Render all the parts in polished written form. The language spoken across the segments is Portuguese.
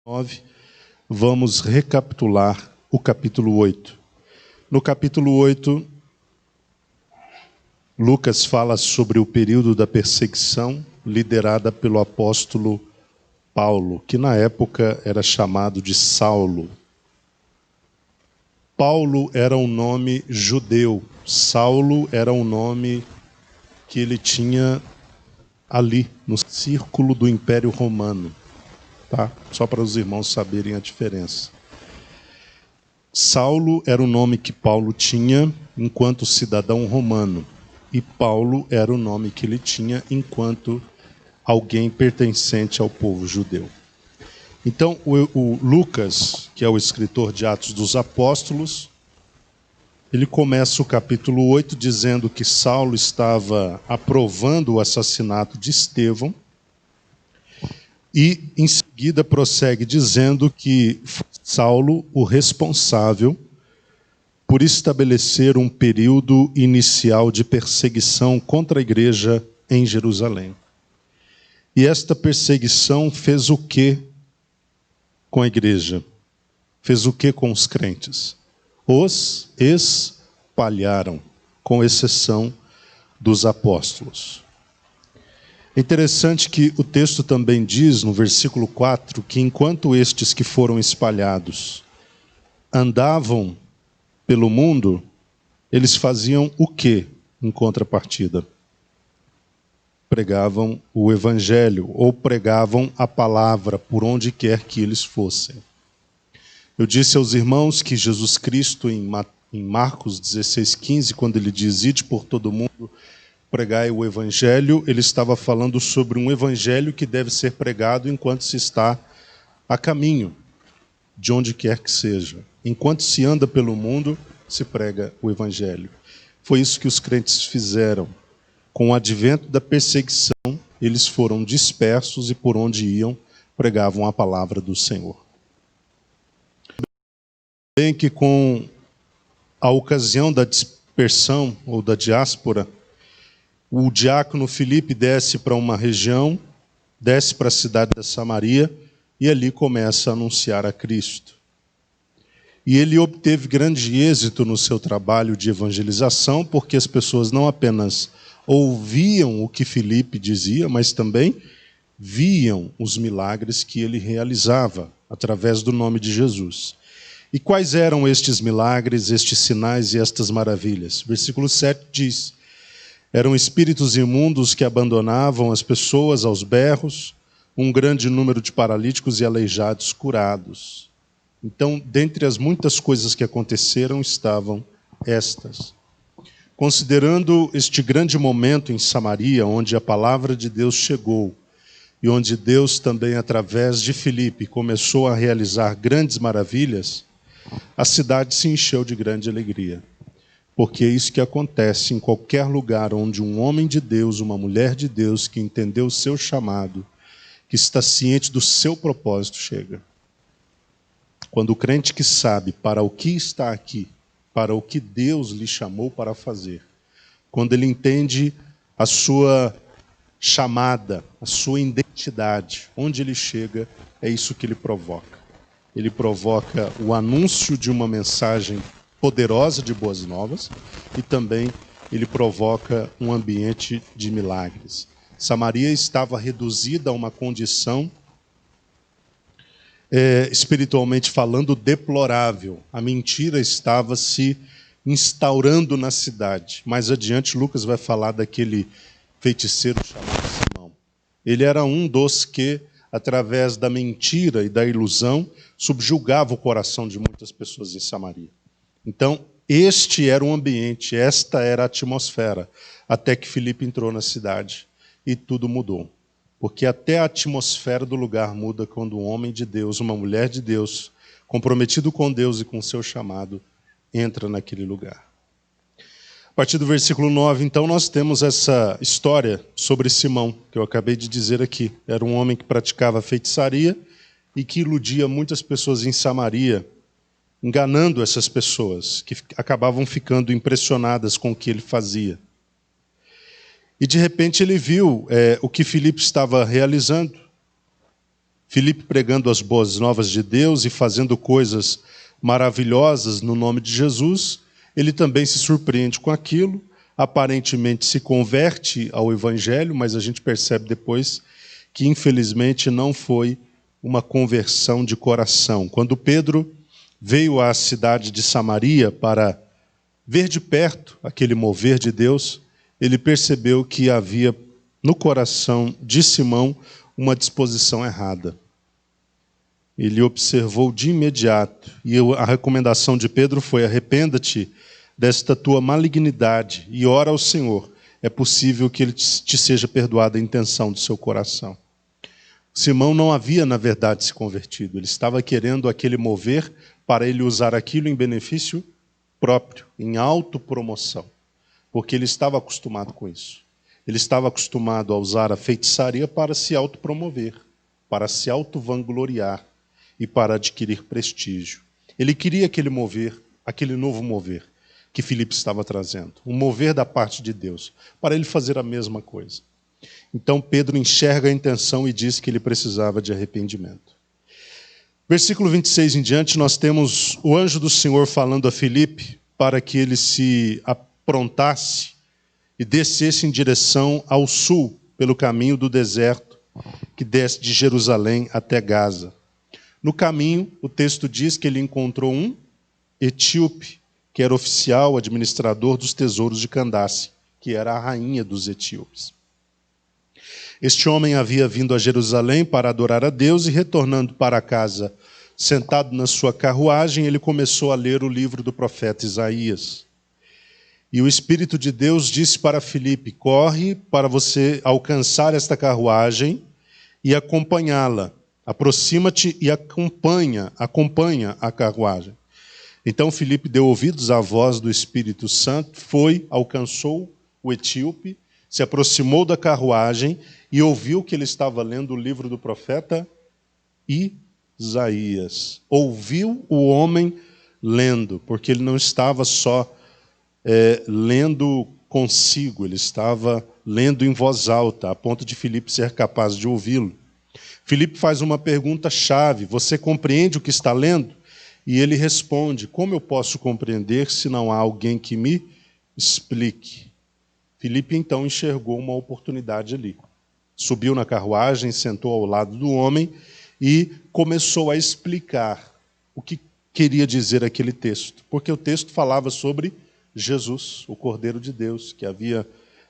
9, vamos recapitular o capítulo 8. No capítulo 8, Lucas fala sobre o período da perseguição liderada pelo apóstolo Paulo, que na época era chamado de Saulo. Paulo era um nome judeu, Saulo era um nome que ele tinha ali, no círculo do Império Romano. Tá? Só para os irmãos saberem a diferença. Saulo era o nome que Paulo tinha enquanto cidadão romano, e Paulo era o nome que ele tinha enquanto alguém pertencente ao povo judeu. Então, o Lucas, que é o escritor de Atos dos Apóstolos, ele começa o capítulo 8 dizendo que Saulo estava aprovando o assassinato de Estevão, e em seguida prossegue dizendo que foi Saulo o responsável por estabelecer um período inicial de perseguição contra a igreja em Jerusalém. E esta perseguição fez o que com a igreja? Fez o que com os crentes? Os espalharam, com exceção dos apóstolos. É interessante que o texto também diz, no versículo 4, que enquanto estes que foram espalhados andavam pelo mundo, eles faziam o que em contrapartida? Pregavam o evangelho, ou pregavam a palavra por onde quer que eles fossem. Eu disse aos irmãos que Jesus Cristo, em Marcos 16:15, quando ele diz, ide por todo mundo, pregai o evangelho, ele estava falando sobre um evangelho que deve ser pregado enquanto se está a caminho, de onde quer que seja. Enquanto se anda pelo mundo, se prega o evangelho. Foi isso que os crentes fizeram. Com o advento da perseguição, eles foram dispersos e por onde iam, pregavam a palavra do Senhor. Bem que com a ocasião da dispersão ou da diáspora, o diácono Filipe desce para uma região, desce para a cidade da Samaria e ali começa a anunciar a Cristo. E ele obteve grande êxito no seu trabalho de evangelização, porque as pessoas não apenas ouviam o que Filipe dizia, mas também viam os milagres que ele realizava através do nome de Jesus. E quais eram estes milagres, estes sinais e estas maravilhas? Versículo 7 diz: eram espíritos imundos que abandonavam as pessoas aos berros, um grande número de paralíticos e aleijados curados. Então, dentre as muitas coisas que aconteceram, estavam estas. Considerando este grande momento em Samaria, onde a palavra de Deus chegou, e onde Deus também, através de Filipe, começou a realizar grandes maravilhas, a cidade se encheu de grande alegria. Porque é isso que acontece em qualquer lugar onde um homem de Deus, uma mulher de Deus, que entendeu o seu chamado, que está ciente do seu propósito, chega. Quando o crente que sabe para o que está aqui, para o que Deus lhe chamou para fazer, quando ele entende a sua chamada, a sua identidade, onde ele chega, é isso que ele provoca. Ele provoca o anúncio de uma mensagem poderosa de boas novas, e também ele provoca um ambiente de milagres. Samaria estava reduzida a uma condição, espiritualmente falando, deplorável. A mentira estava se instaurando na cidade. Mais adiante, Lucas vai falar daquele feiticeiro chamado Simão. Ele era um dos que, através da mentira e da ilusão, subjugava o coração de muitas pessoas em Samaria. Então, este era o ambiente, esta era a atmosfera, até que Filipe entrou na cidade e tudo mudou. Porque até a atmosfera do lugar muda quando um homem de Deus, uma mulher de Deus, comprometido com Deus e com seu chamado, entra naquele lugar. A partir do versículo 9, então, nós temos essa história sobre Simão, que eu acabei de dizer aqui. Era um homem que praticava feitiçaria e que iludia muitas pessoas em Samaria, enganando essas pessoas, que acabavam ficando impressionadas com o que ele fazia. E de repente ele viu o que Filipe estava realizando. Filipe pregando as boas novas de Deus e fazendo coisas maravilhosas no nome de Jesus, ele também se surpreende com aquilo, aparentemente se converte ao Evangelho, mas a gente percebe depois que infelizmente não foi uma conversão de coração. Quando Pedro veio à cidade de Samaria para ver de perto aquele mover de Deus, ele percebeu que havia no coração de Simão uma disposição errada. Ele observou de imediato, e a recomendação de Pedro foi: arrependa-te desta tua malignidade e ora ao Senhor. É possível que ele te seja perdoada a intenção do seu coração. Simão não havia, na verdade, se convertido. Ele estava querendo aquele mover para ele usar aquilo em benefício próprio, em autopromoção, porque ele estava acostumado com isso. Ele estava acostumado a usar a feitiçaria para se autopromover, para se auto-vangloriar e para adquirir prestígio. Ele queria aquele mover, aquele novo mover que Filipe estava trazendo, um mover da parte de Deus, para ele fazer a mesma coisa. Então Pedro enxerga a intenção e diz que ele precisava de arrependimento. Versículo 26 em diante, nós temos o anjo do Senhor falando a Filipe para que ele se aprontasse e descesse em direção ao sul, pelo caminho do deserto, que desce de Jerusalém até Gaza. No caminho, o texto diz que ele encontrou um etíope, que era oficial administrador dos tesouros de Candace, que era a rainha dos etíopes. Este homem havia vindo a Jerusalém para adorar a Deus e, retornando para casa, sentado na sua carruagem, ele começou a ler o livro do profeta Isaías. E o Espírito de Deus disse para Filipe: corre para você alcançar esta carruagem e acompanhá-la. Aproxima-te e acompanha a carruagem. Então Filipe deu ouvidos à voz do Espírito Santo, foi, alcançou o etíope, se aproximou da carruagem e ouviu que ele estava lendo o livro do profeta Isaías. Ouviu o homem lendo, porque ele não estava só lendo consigo, ele estava lendo em voz alta, a ponto de Filipe ser capaz de ouvi-lo. Filipe faz uma pergunta-chave: você compreende o que está lendo? E ele responde: como eu posso compreender se não há alguém que me explique? Filipe então enxergou uma oportunidade ali. Subiu na carruagem, sentou ao lado do homem e começou a explicar o que queria dizer aquele texto. Porque o texto falava sobre Jesus, o Cordeiro de Deus, que havia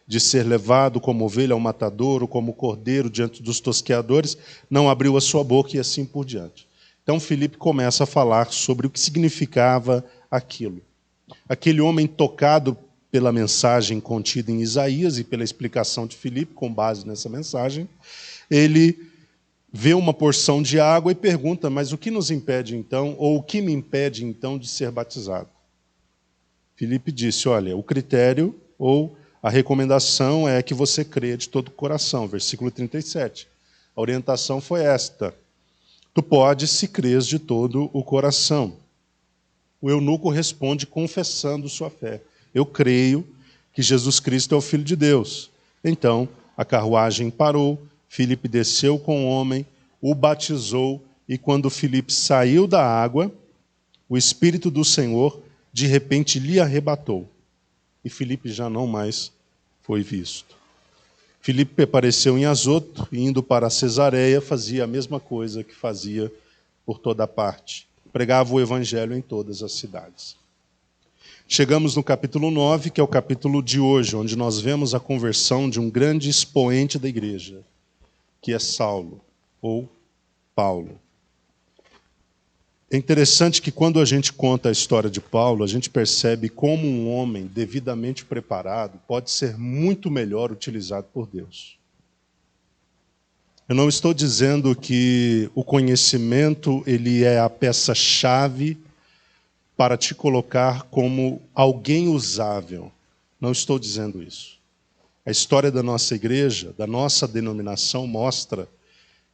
de ser levado como ovelha ao matadouro, como cordeiro diante dos tosqueadores, não abriu a sua boca e assim por diante. Então Filipe começa a falar sobre o que significava aquilo. Aquele homem, tocado pela mensagem contida em Isaías e pela explicação de Filipe, com base nessa mensagem, ele vê uma porção de água e pergunta: mas o que nos impede então, ou o que me impede então de ser batizado? Filipe disse: olha, o critério ou a recomendação é que você creia de todo o coração. Versículo 37. A orientação foi esta: tu podes se crês de todo o coração. O eunuco responde confessando sua fé: eu creio que Jesus Cristo é o Filho de Deus. Então a carruagem parou, Filipe desceu com o homem, o batizou, e quando Filipe saiu da água, o Espírito do Senhor de repente lhe arrebatou. E Filipe já não mais foi visto. Filipe apareceu em Azoto e, indo para Cesareia, fazia a mesma coisa que fazia por toda parte. Pregava o evangelho em todas as cidades. Chegamos no capítulo 9, que é o capítulo de hoje, onde nós vemos a conversão de um grande expoente da igreja, que é Saulo, ou Paulo. É interessante que quando a gente conta a história de Paulo, a gente percebe como um homem devidamente preparado pode ser muito melhor utilizado por Deus. Eu não estou dizendo que o conhecimento ele é a peça-chave para te colocar como alguém usável. Não estou dizendo isso. A história da nossa igreja, da nossa denominação, mostra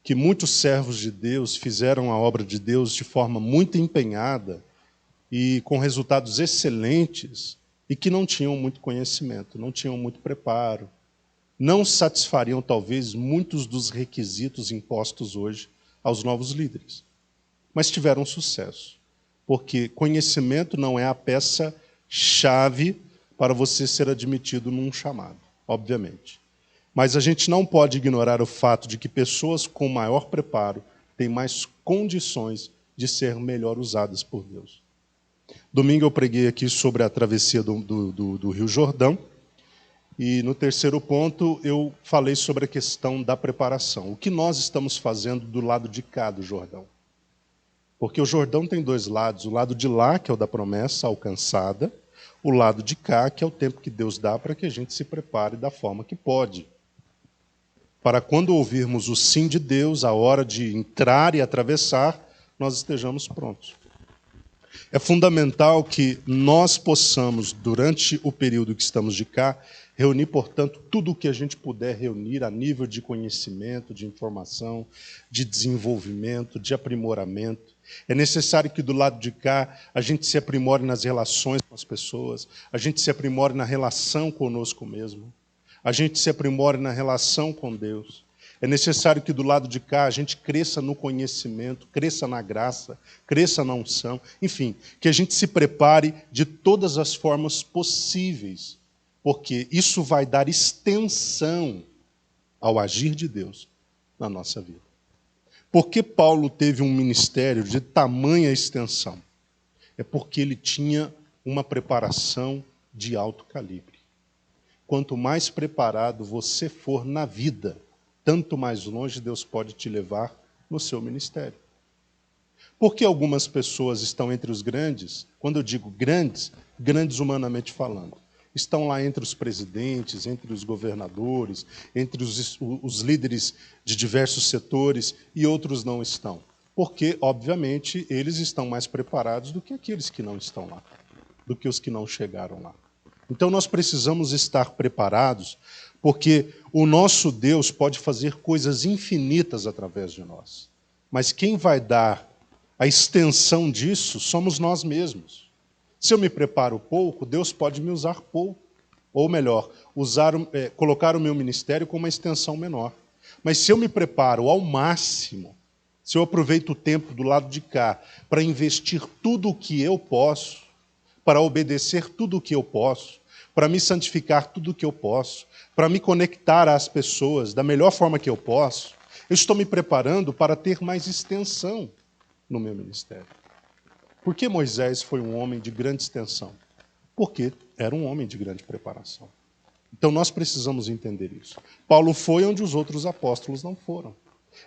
que muitos servos de Deus fizeram a obra de Deus de forma muito empenhada e com resultados excelentes e que não tinham muito conhecimento, não tinham muito preparo, não satisfariam talvez muitos dos requisitos impostos hoje aos novos líderes. Mas tiveram sucesso, porque conhecimento não é a peça-chave para você ser admitido num chamado, obviamente. Mas a gente não pode ignorar o fato de que pessoas com maior preparo têm mais condições de ser melhor usadas por Deus. Domingo eu preguei aqui sobre a travessia do Rio Jordão, e no terceiro ponto eu falei sobre a questão da preparação. O que nós estamos fazendo do lado de cá do Jordão? Porque o Jordão tem dois lados, o lado de lá, que é o da promessa alcançada, o lado de cá, que é o tempo que Deus dá para que a gente se prepare da forma que pode. Para quando ouvirmos o sim de Deus, a hora de entrar e atravessar, nós estejamos prontos. É fundamental que nós possamos, durante o período que estamos de cá, reunir, portanto, tudo o que a gente puder reunir a nível de conhecimento, de informação, de desenvolvimento, de aprimoramento. É necessário que do lado de cá a gente se aprimore nas relações com as pessoas, a gente se aprimore na relação conosco mesmo, a gente se aprimore na relação com Deus. É necessário que do lado de cá a gente cresça no conhecimento, cresça na graça, cresça na unção, enfim, que a gente se prepare de todas as formas possíveis, porque isso vai dar extensão ao agir de Deus na nossa vida. Por que Paulo teve um ministério de tamanha extensão? É porque ele tinha uma preparação de alto calibre. Quanto mais preparado você for na vida, tanto mais longe Deus pode te levar no seu ministério. Por que algumas pessoas estão entre os grandes? Quando eu digo grandes, grandes humanamente falando. Estão lá entre os presidentes, entre os governadores, entre os líderes de diversos setores, e outros não estão. Porque, obviamente, eles estão mais preparados do que aqueles que não estão lá, do que os que não chegaram lá. Então nós precisamos estar preparados, porque o nosso Deus pode fazer coisas infinitas através de nós. Mas quem vai dar a extensão disso somos nós mesmos. Se eu me preparo pouco, Deus pode me usar pouco. Ou melhor, colocar o meu ministério com uma extensão menor. Mas se eu me preparo ao máximo, se eu aproveito o tempo do lado de cá para investir tudo o que eu posso, para obedecer tudo o que eu posso, para me santificar tudo o que eu posso, para me conectar às pessoas da melhor forma que eu posso, eu estou me preparando para ter mais extensão no meu ministério. Por que Moisés foi um homem de grande extensão? Porque era um homem de grande preparação. Então nós precisamos entender isso. Paulo foi onde os outros apóstolos não foram.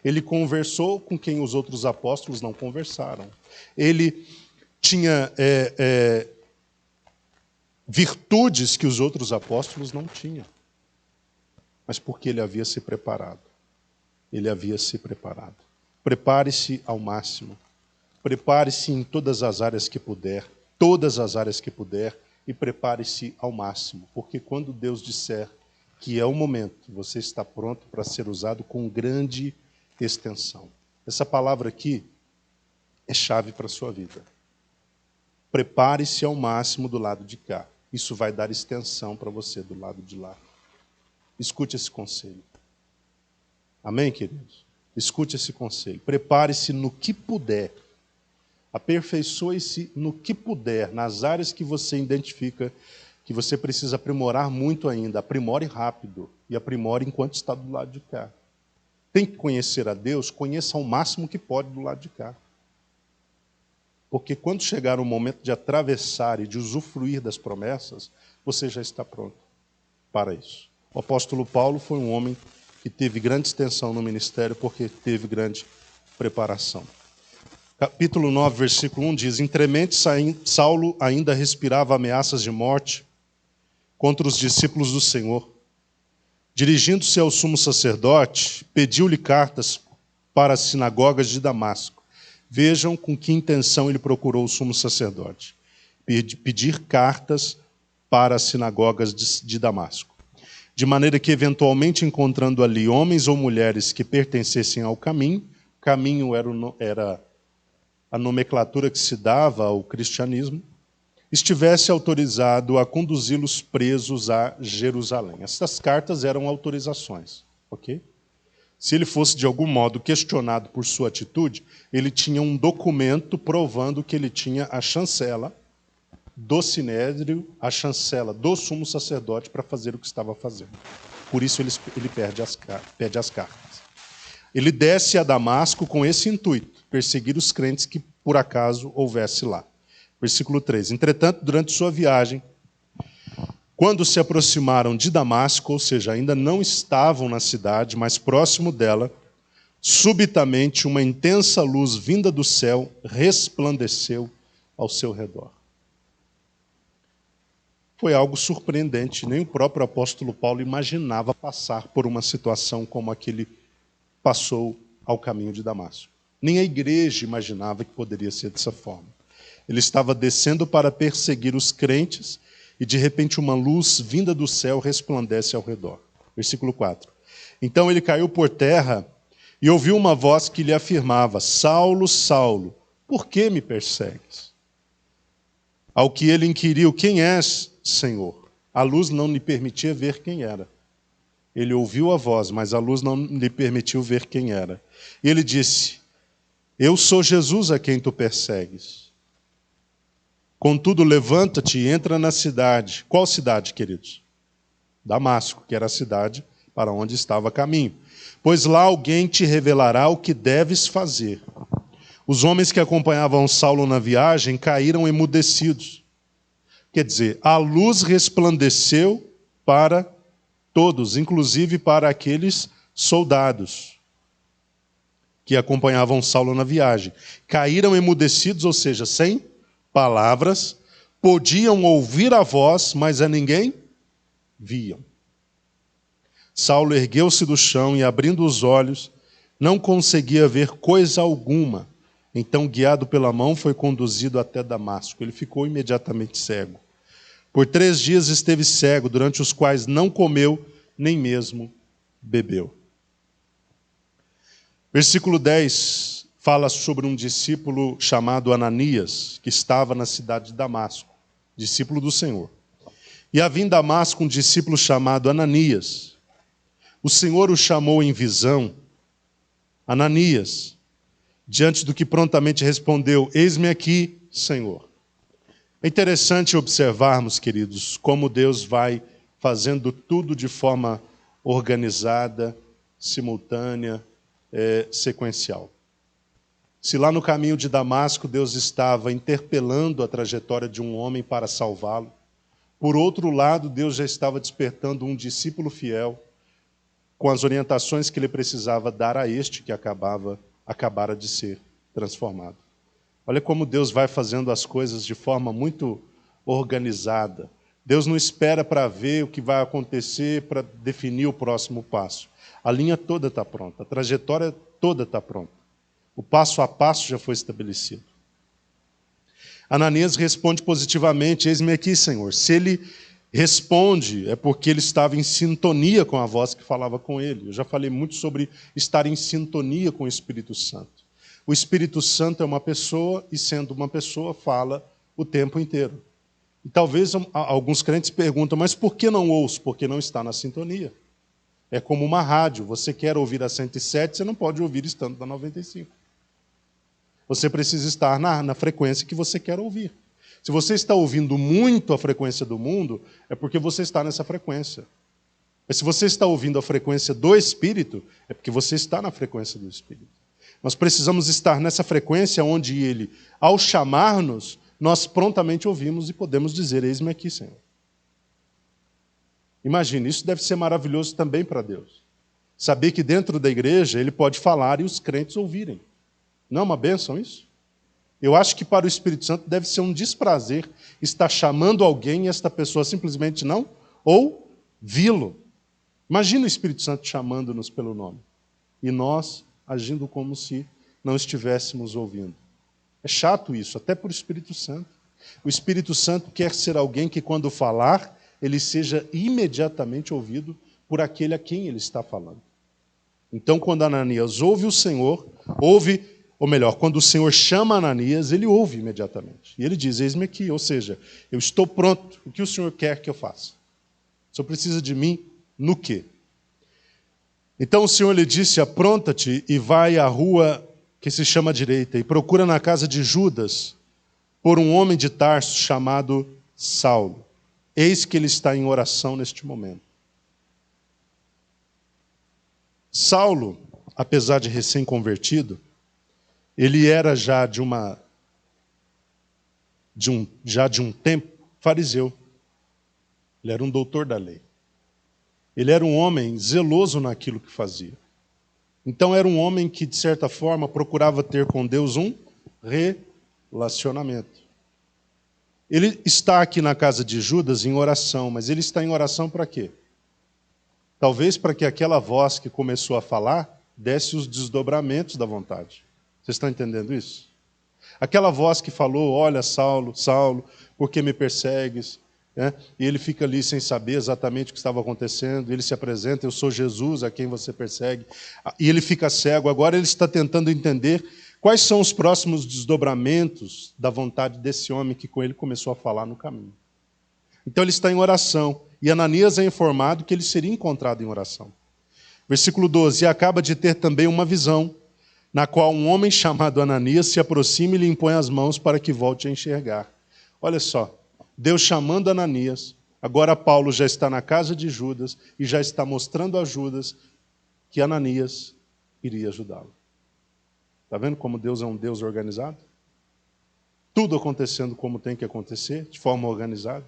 Ele conversou com quem os outros apóstolos não conversaram. Ele tinha virtudes que os outros apóstolos não tinham. Mas porque ele havia se preparado. Ele havia se preparado. Prepare-se ao máximo. Prepare-se em todas as áreas que puder, e prepare-se ao máximo, porque quando Deus disser que é o momento, você está pronto para ser usado com grande extensão. Essa palavra aqui é chave para a sua vida. Prepare-se ao máximo do lado de cá. Isso vai dar extensão para você do lado de lá. Escute esse conselho. Amém, queridos? Escute esse conselho. Prepare-se no que puder. Aperfeiçoe-se no que puder, nas áreas que você identifica que você precisa aprimorar muito ainda. Aprimore rápido e aprimore enquanto está do lado de cá. Tem que conhecer a Deus, conheça ao máximo que pode do lado de cá. Porque quando chegar o momento de atravessar e de usufruir das promessas, você já está pronto para isso. O apóstolo Paulo foi um homem que teve grande extensão no ministério porque teve grande preparação. Capítulo 9, versículo 1 diz: Entremente Saulo ainda respirava ameaças de morte contra os discípulos do Senhor. Dirigindo-se ao sumo sacerdote, pediu-lhe cartas para as sinagogas de Damasco. Vejam com que intenção ele procurou o sumo sacerdote. Pedir cartas para as sinagogas de Damasco. De maneira que, eventualmente, encontrando ali homens ou mulheres que pertencessem ao caminho era a nomenclatura que se dava ao cristianismo, estivesse autorizado a conduzi-los presos a Jerusalém. Essas cartas eram autorizações, ok? Se ele fosse de algum modo questionado por sua atitude, ele tinha um documento provando que ele tinha a chancela do Sinédrio, a chancela do sumo sacerdote para fazer o que estava fazendo. Por isso ele pede as cartas. Ele desce a Damasco com esse intuito, perseguir os crentes que por acaso houvesse lá. Versículo 3. Entretanto, durante sua viagem, quando se aproximaram de Damasco, ou seja, ainda não estavam na cidade, mas próximo dela, subitamente uma intensa luz vinda do céu resplandeceu ao seu redor. Foi algo surpreendente, nem o próprio apóstolo Paulo imaginava passar por uma situação como a que ele passou ao caminho de Damasco. Nem a igreja imaginava que poderia ser dessa forma. Ele estava descendo para perseguir os crentes e de repente uma luz vinda do céu resplandece ao redor. Versículo 4. Então ele caiu por terra e ouviu uma voz que lhe afirmava: Saulo, Saulo, por que me persegues? Ao que ele inquiriu: quem és, Senhor? A luz não lhe permitia ver quem era. Ele ouviu a voz, mas a luz não lhe permitiu ver quem era. E ele disse: eu sou Jesus a quem tu persegues. Contudo, levanta-te e entra na cidade. Qual cidade, queridos? Damasco, que era a cidade para onde estava a caminho. Pois lá alguém te revelará o que deves fazer. Os homens que acompanhavam Saulo na viagem caíram emudecidos. Quer dizer, a luz resplandeceu para todos, inclusive para aqueles soldados que acompanhavam Saulo na viagem. Caíram emudecidos, ou seja, sem palavras, podiam ouvir a voz, mas a ninguém viam. Saulo ergueu-se do chão e, abrindo os olhos, não conseguia ver coisa alguma. Então, guiado pela mão, foi conduzido até Damasco. Ele ficou imediatamente cego. Por 3 dias esteve cego, durante os quais não comeu, nem mesmo bebeu. Versículo 10 fala sobre um discípulo chamado Ananias, que estava na cidade de Damasco, discípulo do Senhor. E havia em Damasco um discípulo chamado Ananias. O Senhor o chamou em visão: Ananias, diante do que prontamente respondeu: eis-me aqui, Senhor. É interessante observarmos, queridos, como Deus vai fazendo tudo de forma organizada, simultânea, sequencial. Se lá no caminho de Damasco Deus estava interpelando a trajetória de um homem para salvá-lo, por outro lado, Deus já estava despertando um discípulo fiel com as orientações que ele precisava dar a este que acabara de ser transformado. Olha como Deus vai fazendo as coisas de forma muito organizada. Deus não espera para ver o que vai acontecer para definir o próximo passo. A linha toda está pronta, a trajetória toda está pronta. O passo a passo já foi estabelecido. Ananias responde positivamente: eis-me aqui, Senhor. Se ele responde, é porque ele estava em sintonia com a voz que falava com ele. Eu já falei muito sobre estar em sintonia com o Espírito Santo. O Espírito Santo é uma pessoa e, sendo uma pessoa, fala o tempo inteiro. E talvez alguns crentes perguntam: mas por que não ouço? Porque não está na sintonia. É como uma rádio. Você quer ouvir a 107, você não pode ouvir estando na 95. Você precisa estar na frequência que você quer ouvir. Se você está ouvindo muito a frequência do mundo, é porque você está nessa frequência. Mas se você está ouvindo a frequência do Espírito, é porque você está na frequência do Espírito. Nós precisamos estar nessa frequência onde Ele, ao chamar-nos, nós prontamente ouvimos e podemos dizer: eis-me aqui, Senhor. Imagine, isso deve ser maravilhoso também para Deus. Saber que dentro da igreja Ele pode falar e os crentes ouvirem. Não é uma bênção isso? Eu acho que para o Espírito Santo deve ser um desprazer estar chamando alguém e esta pessoa simplesmente não ouvi-lo. Imagina o Espírito Santo chamando-nos pelo nome e nós agindo como se não estivéssemos ouvindo. É chato isso, até para o Espírito Santo. O Espírito Santo quer ser alguém que, quando falar, ele seja imediatamente ouvido por aquele a quem ele está falando. Então, quando Ananias ouve o Senhor, quando o Senhor chama Ananias, ele ouve imediatamente. E ele diz: eis-me aqui, ou seja, eu estou pronto. O que o Senhor quer que eu faça? O Senhor precisa de mim no quê? Então o Senhor lhe disse: apronta-te e vai à rua que se chama direita, e procura na casa de Judas por um homem de Tarso chamado Saulo. Eis que ele está em oração neste momento. Saulo, apesar de recém-convertido, ele era já de um tempo fariseu. Ele era um doutor da lei. Ele era um homem zeloso naquilo que fazia. Então era um homem que, de certa forma, procurava ter com Deus um relacionamento. Ele está aqui na casa de Judas em oração, mas ele está em oração para quê? Talvez para que aquela voz que começou a falar desse os desdobramentos da vontade. Vocês estão entendendo isso? Aquela voz que falou: olha, Saulo, Saulo, por que me persegues? E ele fica ali sem saber exatamente o que estava acontecendo. Ele se apresenta: eu sou Jesus a quem você persegue. E ele fica cego. Agora ele está tentando entender quais são os próximos desdobramentos da vontade desse homem que com ele começou a falar no caminho. Então ele está em oração. E Ananias é informado que ele seria encontrado em oração. Versículo 12: e acaba de ter também uma visão, na qual um homem chamado Ananias se aproxima e lhe impõe as mãos para que volte a enxergar. Olha só, Deus chamando Ananias, agora Paulo já está na casa de Judas e já está mostrando a Judas que Ananias iria ajudá-lo. Está vendo como Deus é um Deus organizado? Tudo acontecendo como tem que acontecer, de forma organizada.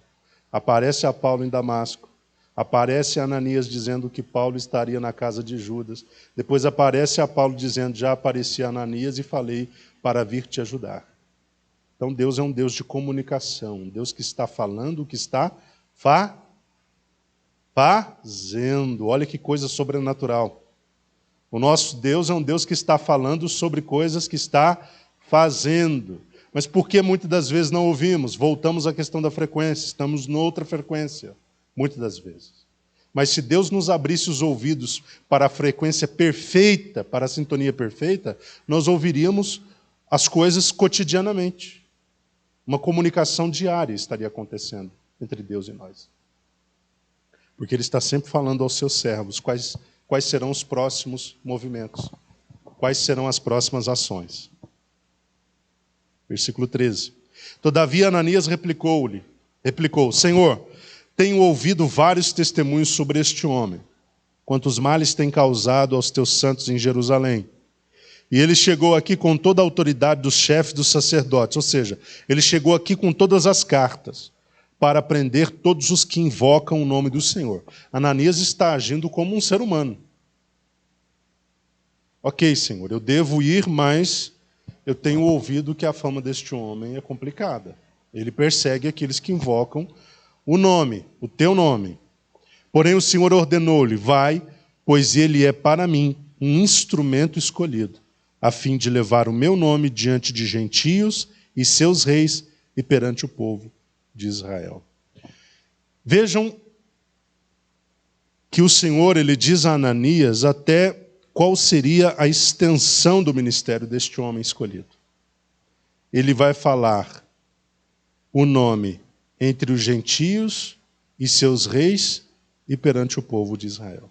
Aparece a Paulo em Damasco. Aparece a Ananias dizendo que Paulo estaria na casa de Judas. Depois aparece a Paulo dizendo: já apareci a Ananias e falei para vir te ajudar. Então Deus é um Deus de comunicação, um Deus que está falando o que está fazendo. Olha que coisa sobrenatural. O nosso Deus é um Deus que está falando sobre coisas que está fazendo. Mas por que muitas das vezes não ouvimos? Voltamos à questão da frequência, estamos noutra frequência, muitas das vezes. Mas se Deus nos abrisse os ouvidos para a frequência perfeita, para a sintonia perfeita, nós ouviríamos as coisas cotidianamente. Uma comunicação diária estaria acontecendo entre Deus e nós. Porque Ele está sempre falando aos seus servos quais serão os próximos movimentos, quais serão as próximas ações. Versículo 13. Todavia Ananias replicou: Senhor, tenho ouvido vários testemunhos sobre este homem, quantos males tem causado aos teus santos em Jerusalém. E ele chegou aqui com toda a autoridade dos chefes dos sacerdotes, ou seja, ele chegou aqui com todas as cartas para prender todos os que invocam o nome do Senhor. Ananias está agindo como um ser humano. Ok, Senhor, eu devo ir, mas eu tenho ouvido que a fama deste homem é complicada. Ele persegue aqueles que invocam o nome, o teu nome. Porém o Senhor ordenou-lhe: vai, pois ele é para mim um instrumento escolhido, a fim de levar o meu nome diante de gentios e seus reis e perante o povo de Israel. Vejam que o Senhor, ele diz a Ananias até qual seria a extensão do ministério deste homem escolhido. Ele vai falar o nome entre os gentios e seus reis e perante o povo de Israel.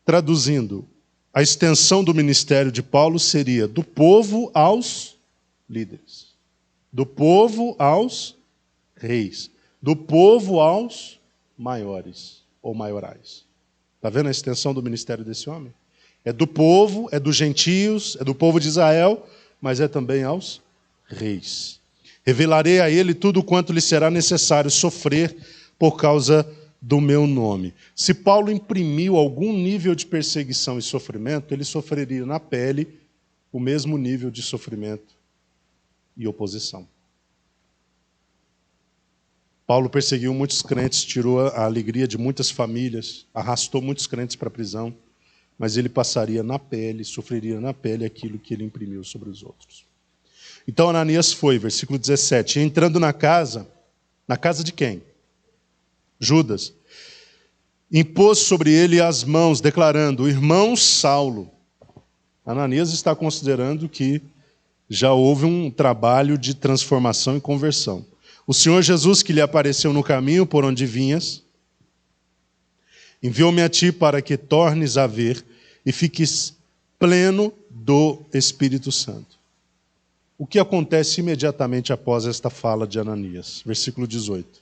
Traduzindo, a extensão do ministério de Paulo seria do povo aos líderes, do povo aos reis, do povo aos maiores ou maiorais. Está vendo a extensão do ministério desse homem? É do povo, é dos gentios, é do povo de Israel, mas é também aos reis. Revelarei a ele tudo quanto lhe será necessário sofrer por causa do meu nome. Se Paulo imprimiu algum nível de perseguição e sofrimento, ele sofreria na pele o mesmo nível de sofrimento e oposição. Paulo perseguiu muitos crentes, tirou a alegria de muitas famílias, arrastou muitos crentes para a prisão, mas ele passaria na pele, sofreria na pele aquilo que ele imprimiu sobre os outros. Então Ananias foi, versículo 17, entrando na casa de quem? Judas. Impôs sobre ele as mãos, declarando: irmão Saulo. Ananias está considerando que já houve um trabalho de transformação e conversão. O Senhor Jesus, que lhe apareceu no caminho por onde vinhas, Enviou-me a ti para que tornes a ver e fiques pleno do Espírito Santo. O que acontece imediatamente após esta fala de Ananias? Versículo 18.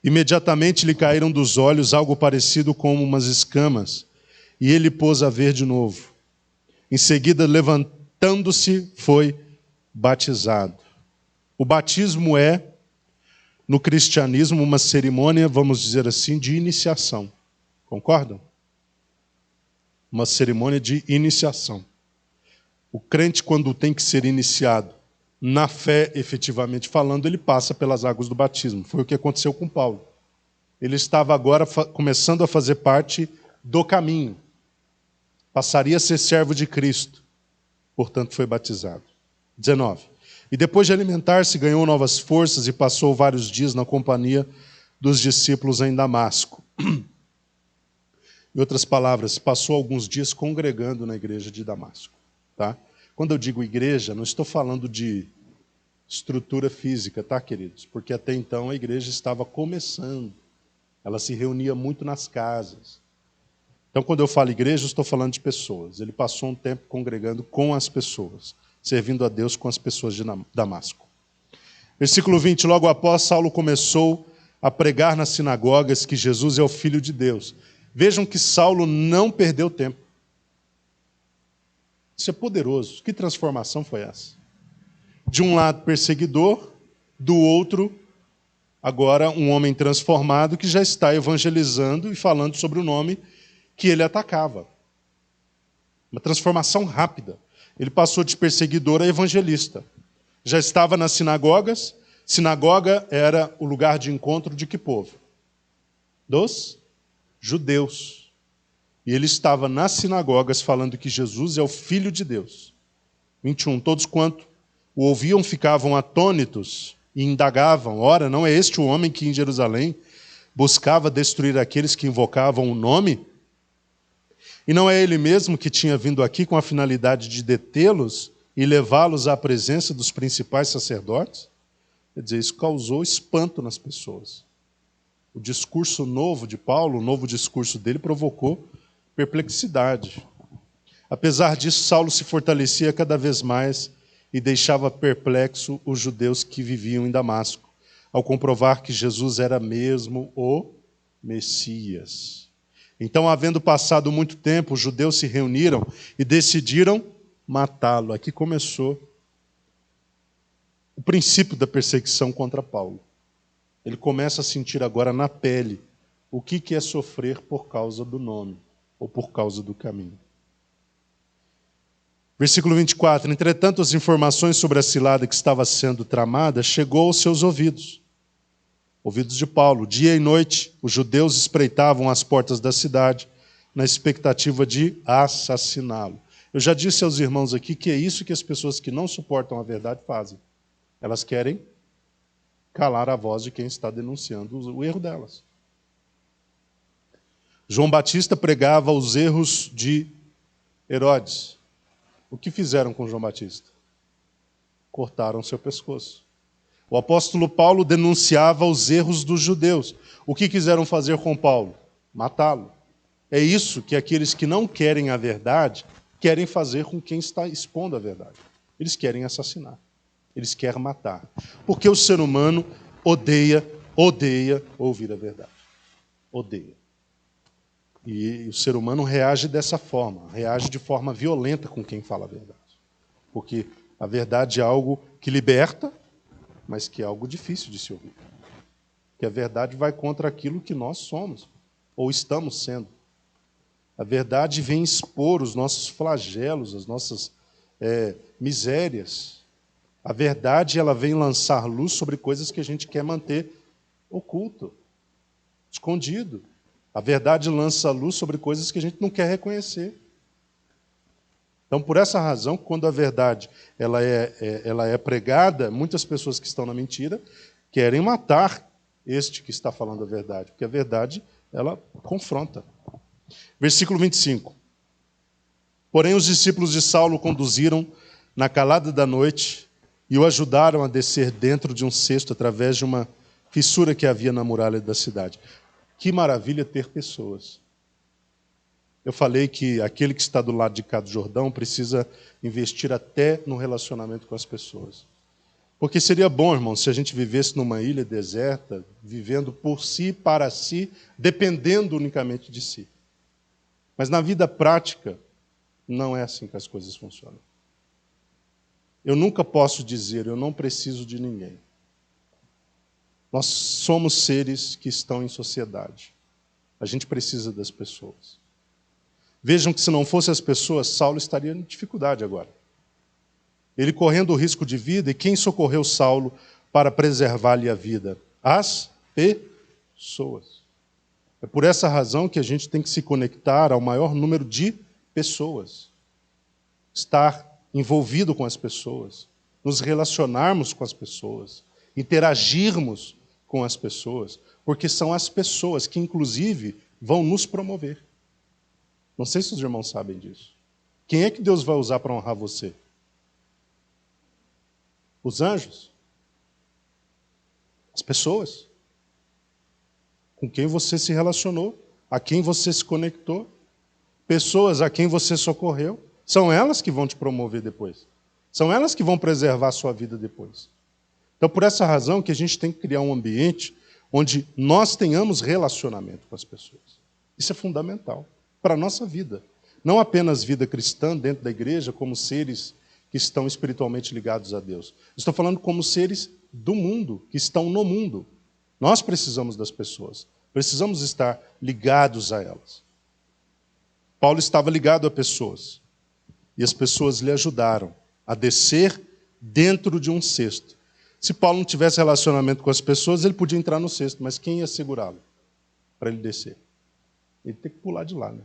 Imediatamente lhe caíram dos olhos algo parecido com umas escamas, e ele pôs a ver de novo. Em seguida, levantando-se, foi batizado. O batismo é, no cristianismo, uma cerimônia, vamos dizer assim, de iniciação. Concordam? Uma cerimônia de iniciação. O crente, quando tem que ser iniciado na fé, efetivamente falando, ele passa pelas águas do batismo. Foi o que aconteceu com Paulo. Ele estava agora começando a fazer parte do caminho. Passaria a ser servo de Cristo. Portanto, foi batizado. 19. E depois de alimentar-se, ganhou novas forças e passou vários dias na companhia dos discípulos em Damasco. Em outras palavras, passou alguns dias congregando na igreja de Damasco. Tá? Quando eu digo igreja, não estou falando de estrutura física, tá, queridos? Porque até então a igreja estava começando. Ela se reunia muito nas casas. Então, quando eu falo igreja, eu estou falando de pessoas. Ele passou um tempo congregando com as pessoas, servindo a Deus com as pessoas de Damasco. Versículo 20. Logo após, Saulo começou a pregar nas sinagogas que Jesus é o Filho de Deus. Vejam que Saulo não perdeu tempo. Isso é poderoso. Que transformação foi essa? De um lado, perseguidor, do outro, agora um homem transformado que já está evangelizando e falando sobre o nome que ele atacava. Uma transformação rápida. Ele passou de perseguidor a evangelista. Já estava nas sinagogas. Sinagoga era o lugar de encontro de que povo? Dos judeus. E ele estava nas sinagogas falando que Jesus é o Filho de Deus. 21. Todos quanto o ouviam ficavam atônitos e indagavam: ora, não é este o homem que em Jerusalém buscava destruir aqueles que invocavam o nome? E não é ele mesmo que tinha vindo aqui com a finalidade de detê-los e levá-los à presença dos principais sacerdotes? Quer dizer, isso causou espanto nas pessoas. O discurso novo de Paulo, o novo discurso dele, provocou perplexidade. Apesar disso, Saulo se fortalecia cada vez mais e deixava perplexo os judeus que viviam em Damasco, ao comprovar que Jesus era mesmo o Messias. Então, havendo passado muito tempo, os judeus se reuniram e decidiram matá-lo. Aqui começou o princípio da perseguição contra Paulo. Ele começa a sentir agora na pele o que é sofrer por causa do nome, ou por causa do caminho. Versículo 24. Entretanto, as informações sobre a cilada que estava sendo tramada chegou aos seus ouvidos de Paulo. Dia e noite, os judeus espreitavam as portas da cidade na expectativa de assassiná-lo. Eu já disse aos irmãos aqui que é isso que as pessoas que não suportam a verdade fazem. Elas querem calar a voz de quem está denunciando o erro delas. João Batista pregava os erros de Herodes. O que fizeram com João Batista? Cortaram seu pescoço. O apóstolo Paulo denunciava os erros dos judeus. O que quiseram fazer com Paulo? Matá-lo. É isso que aqueles que não querem a verdade querem fazer com quem está expondo a verdade. Eles querem assassinar. Eles querem matar. Porque o ser humano odeia ouvir a verdade. Odeia. E o ser humano reage dessa forma, reage de forma violenta com quem fala a verdade. Porque a verdade é algo que liberta, mas que é algo difícil de se ouvir. Que a verdade vai contra aquilo que nós somos, ou estamos sendo. A verdade vem expor os nossos flagelos, as nossas misérias. A verdade, ela vem lançar luz sobre coisas que a gente quer manter oculto, escondido. A verdade lança luz sobre coisas que a gente não quer reconhecer. Então, por essa razão, quando a verdade ela é pregada, muitas pessoas que estão na mentira querem matar este que está falando a verdade, porque a verdade, ela confronta. Versículo 25. Porém, os discípulos de Saulo o conduziram na calada da noite e o ajudaram a descer dentro de um cesto através de uma fissura que havia na muralha da cidade. Que maravilha ter pessoas. Eu falei que aquele que está do lado de cá do Jordão precisa investir até no relacionamento com as pessoas. Porque seria bom, irmão, se a gente vivesse numa ilha deserta, vivendo por si, para si, dependendo unicamente de si. Mas na vida prática, não é assim que as coisas funcionam. Eu nunca posso dizer, eu não preciso de ninguém. Nós somos seres que estão em sociedade. A gente precisa das pessoas. Vejam que se não fossem as pessoas, Saulo estaria em dificuldade agora. Ele correndo o risco de vida, e quem socorreu Saulo para preservar-lhe a vida? As pessoas. É por essa razão que a gente tem que se conectar ao maior número de pessoas. Estar envolvido com as pessoas, nos relacionarmos com as pessoas, interagirmos com as pessoas, porque são as pessoas que, inclusive, vão nos promover. Não sei se os irmãos sabem disso. Quem é que Deus vai usar para honrar você? Os anjos? As pessoas? Com quem você se relacionou? A quem você se conectou? Pessoas a quem você socorreu? São elas que vão te promover depois. São elas que vão preservar a sua vida depois. Então, por essa razão que a gente tem que criar um ambiente onde nós tenhamos relacionamento com as pessoas. Isso é fundamental para a nossa vida. Não apenas vida cristã dentro da igreja, como seres que estão espiritualmente ligados a Deus. Estou falando como seres do mundo, que estão no mundo. Nós precisamos das pessoas. Precisamos estar ligados a elas. Paulo estava ligado a pessoas. E as pessoas lhe ajudaram a descer dentro de um cesto. Se Paulo não tivesse relacionamento com as pessoas, ele podia entrar no cesto, mas quem ia segurá-lo para ele descer? Ele tem que pular de lá, né?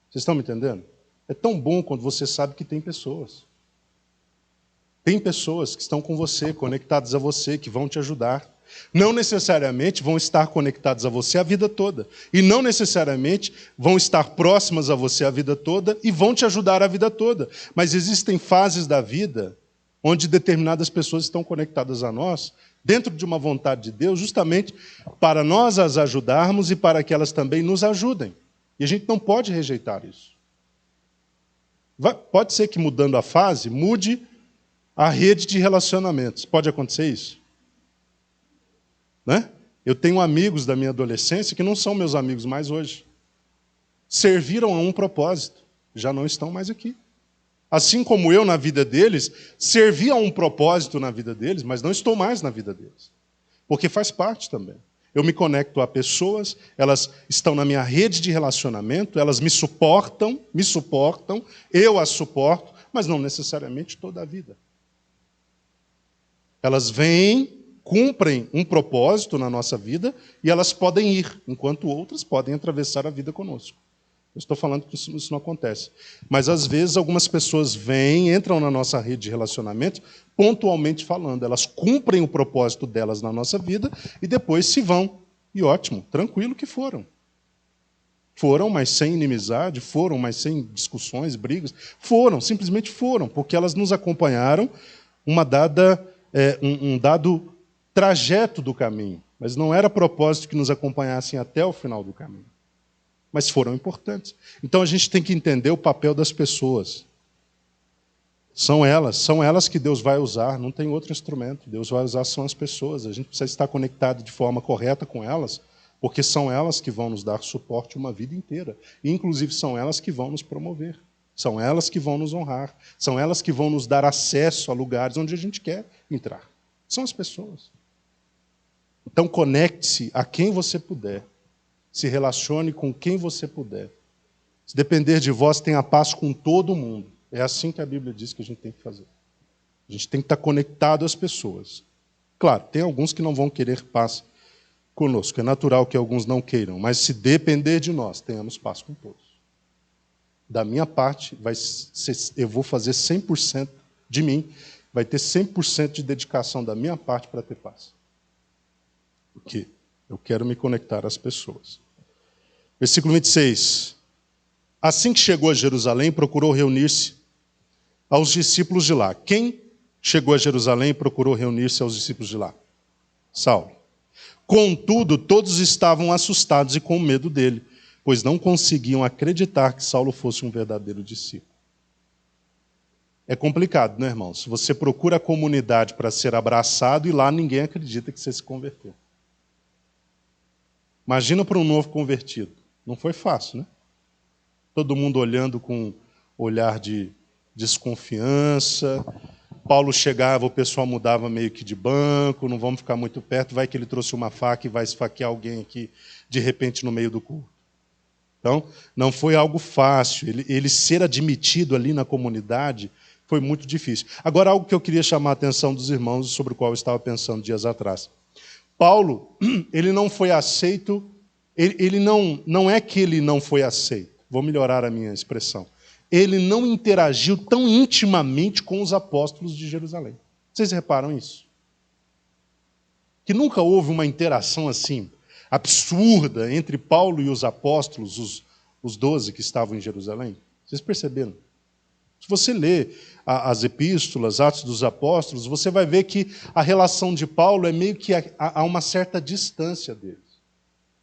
Vocês estão me entendendo? É tão bom quando você sabe que tem pessoas. Tem pessoas que estão com você, conectadas a você, que vão te ajudar. Não necessariamente vão estar conectadas a você a vida toda. E não necessariamente vão estar próximas a você a vida toda e vão te ajudar a vida toda. Mas existem fases da vida onde determinadas pessoas estão conectadas a nós, dentro de uma vontade de Deus, justamente para nós as ajudarmos e para que elas também nos ajudem. E a gente não pode rejeitar isso. Pode ser que mudando a fase, mude a rede de relacionamentos. Pode acontecer isso? Né? Eu tenho amigos da minha adolescência que não são meus amigos mais hoje. Serviram a um propósito, já não estão mais aqui. Assim como eu na vida deles, servi a um propósito na vida deles, mas não estou mais na vida deles. Porque faz parte também. Eu me conecto a pessoas, elas estão na minha rede de relacionamento, elas me suportam, eu as suporto, mas não necessariamente toda a vida. Elas vêm, cumprem um propósito na nossa vida e elas podem ir, enquanto outras podem atravessar a vida conosco. Eu estou falando que isso não acontece. Mas, às vezes, algumas pessoas vêm, entram na nossa rede de relacionamento, pontualmente falando. Elas cumprem o propósito delas na nossa vida e depois se vão. E ótimo, tranquilo que foram. Foram, mas sem inimizade, foram, mas sem discussões, brigas. Foram, simplesmente foram, porque elas nos acompanharam um dado trajeto do caminho. Mas não era propósito que nos acompanhassem até o final do caminho. Mas foram importantes. Então a gente tem que entender o papel das pessoas. São elas que Deus vai usar, não tem outro instrumento. Deus vai usar são as pessoas. A gente precisa estar conectado de forma correta com elas, porque são elas que vão nos dar suporte uma vida inteira. E, inclusive, são elas que vão nos promover. São elas que vão nos honrar. São elas que vão nos dar acesso a lugares onde a gente quer entrar. São as pessoas. Então conecte-se a quem você puder. Se relacione com quem você puder. Se depender de vós, tenha paz com todo mundo. É assim que a Bíblia diz que a gente tem que fazer. A gente tem que estar conectado às pessoas. Claro, tem alguns que não vão querer paz conosco. É natural que alguns não queiram. Mas se depender de nós, tenhamos paz com todos. Da minha parte, eu vou fazer 100% de mim. Vai ter 100% de dedicação da minha parte para ter paz. Por quê? Eu quero me conectar às pessoas. Versículo 26. Assim que chegou a Jerusalém, procurou reunir-se aos discípulos de lá. Quem chegou a Jerusalém e procurou reunir-se aos discípulos de lá? Saulo. Contudo, todos estavam assustados e com medo dele, pois não conseguiam acreditar que Saulo fosse um verdadeiro discípulo. É complicado, né, irmão? Se você procura a comunidade para ser abraçado e lá ninguém acredita que você se converteu. Imagina para um novo convertido. Não foi fácil, né? Todo mundo olhando com olhar de desconfiança. Paulo chegava, o pessoal mudava meio que de banco, não vamos ficar muito perto, vai que ele trouxe uma faca e vai esfaquear alguém aqui, de repente, no meio do culto. Então, não foi algo fácil. Ele ser admitido ali na comunidade foi muito difícil. Agora, algo que eu queria chamar a atenção dos irmãos, sobre o qual eu estava pensando dias atrás. Paulo, ele não foi aceito, ele não é que ele não foi aceito, vou melhorar a minha expressão. Ele não interagiu tão intimamente com os apóstolos de Jerusalém. Vocês reparam isso? Que nunca houve uma interação assim, absurda, entre Paulo e os apóstolos, os 12 que estavam em Jerusalém. Vocês perceberam? Se você lê as epístolas, Atos dos Apóstolos, você vai ver que a relação de Paulo é meio que a uma certa distância deles.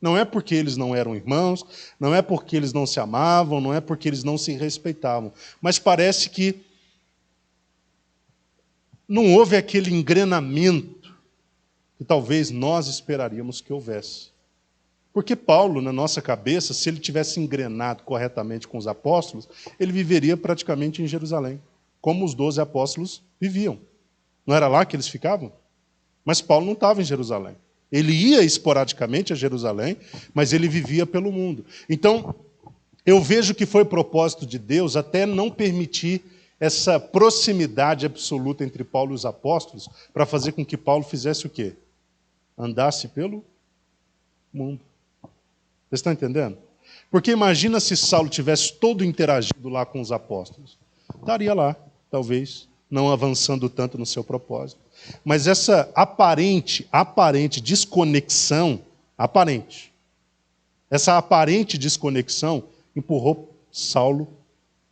Não é porque eles não eram irmãos, não é porque eles não se amavam, não é porque eles não se respeitavam, mas parece que não houve aquele engrenamento que talvez nós esperaríamos que houvesse. Porque Paulo, na nossa cabeça, se ele tivesse engrenado corretamente com os apóstolos, ele viveria praticamente em Jerusalém, como os 12 apóstolos viviam. Não era lá que eles ficavam? Mas Paulo não estava em Jerusalém. Ele ia esporadicamente a Jerusalém, mas ele vivia pelo mundo. Então, eu vejo que foi propósito de Deus até não permitir essa proximidade absoluta entre Paulo e os apóstolos, para fazer com que Paulo fizesse o quê? Andasse pelo mundo. Vocês estão entendendo? Porque imagina se Saulo tivesse todo interagido lá com os apóstolos. Estaria lá, talvez, não avançando tanto no seu propósito. Mas essa aparente desconexão, essa aparente desconexão empurrou Saulo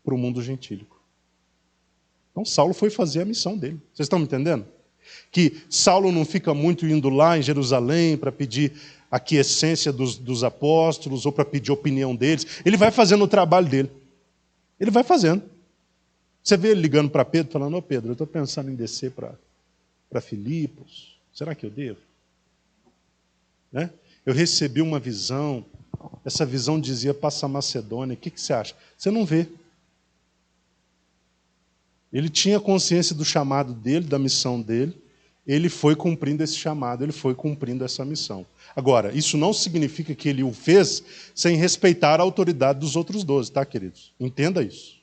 para o mundo gentílico. Então Saulo foi fazer a missão dele. Vocês estão me entendendo? Que Saulo não fica muito indo lá em Jerusalém para pedir a aquiescência dos apóstolos ou para pedir a opinião deles. Ele vai fazendo o trabalho dele. Ele vai fazendo. Você vê ele ligando para Pedro, falando: ô Pedro, eu estou pensando em descer para Filipos. Será que eu devo? Né? Eu recebi uma visão. Essa visão dizia: passa a Macedônia. O que você acha? Você não vê. Ele tinha consciência do chamado dele, da missão dele. Ele foi cumprindo esse chamado, ele foi cumprindo essa missão. Agora, isso não significa que ele o fez sem respeitar a autoridade dos outros 12, tá, queridos? Entenda isso.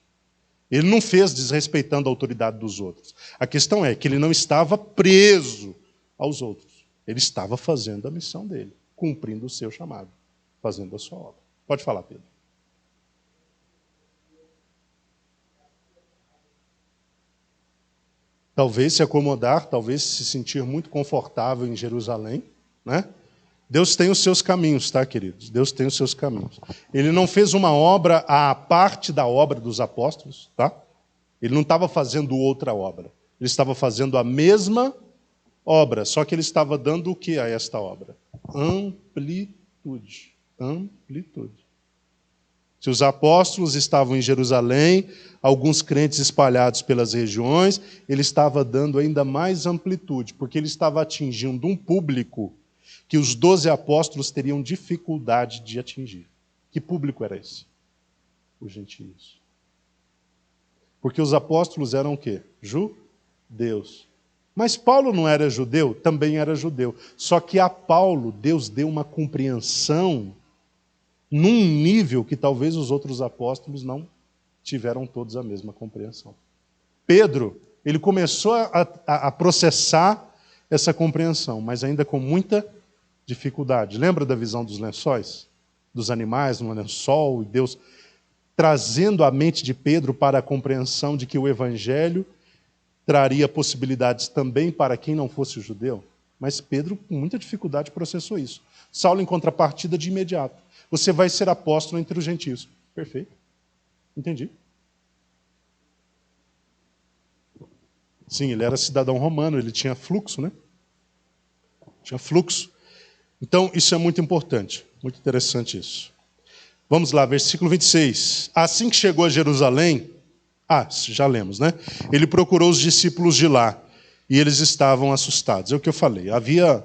Ele não fez desrespeitando a autoridade dos outros. A questão é que ele não estava preso aos outros. Ele estava fazendo a missão dele, cumprindo o seu chamado, fazendo a sua obra. Pode falar, Pedro. Talvez se acomodar, talvez se sentir muito confortável em Jerusalém, né? Deus tem os seus caminhos, tá, queridos? Deus tem os seus caminhos. Ele não fez uma obra à parte da obra dos apóstolos, tá? Ele não estava fazendo outra obra. Ele estava fazendo a mesma obra, só que ele estava dando o que a esta obra? Amplitude. Amplitude. Se os apóstolos estavam em Jerusalém, alguns crentes espalhados pelas regiões, ele estava dando ainda mais amplitude, porque ele estava atingindo um público que os 12 apóstolos teriam dificuldade de atingir. Que público era esse? Os gentios. Porque os apóstolos eram o quê? Judeus. Mas Paulo não era judeu? Também era judeu. Só que a Paulo, Deus deu uma compreensão num nível que talvez os outros apóstolos não tiveram todos a mesma compreensão. Pedro, ele começou a processar essa compreensão, mas ainda com muita dificuldade. Lembra da visão dos lençóis? Dos animais no lençol, e Deus trazendo a mente de Pedro para a compreensão de que o evangelho traria possibilidades também para quem não fosse judeu? Mas Pedro, com muita dificuldade, processou isso. Saulo, em contrapartida, de imediato: você vai ser apóstolo entre os gentios. Perfeito. Entendi. Sim, ele era cidadão romano, ele tinha fluxo, né? Tinha fluxo. Então, isso é muito importante, muito interessante isso. Vamos lá, versículo 26. Assim que chegou a Jerusalém, já lemos, né? Ele procurou os discípulos de lá, e eles estavam assustados. É o que eu falei, havia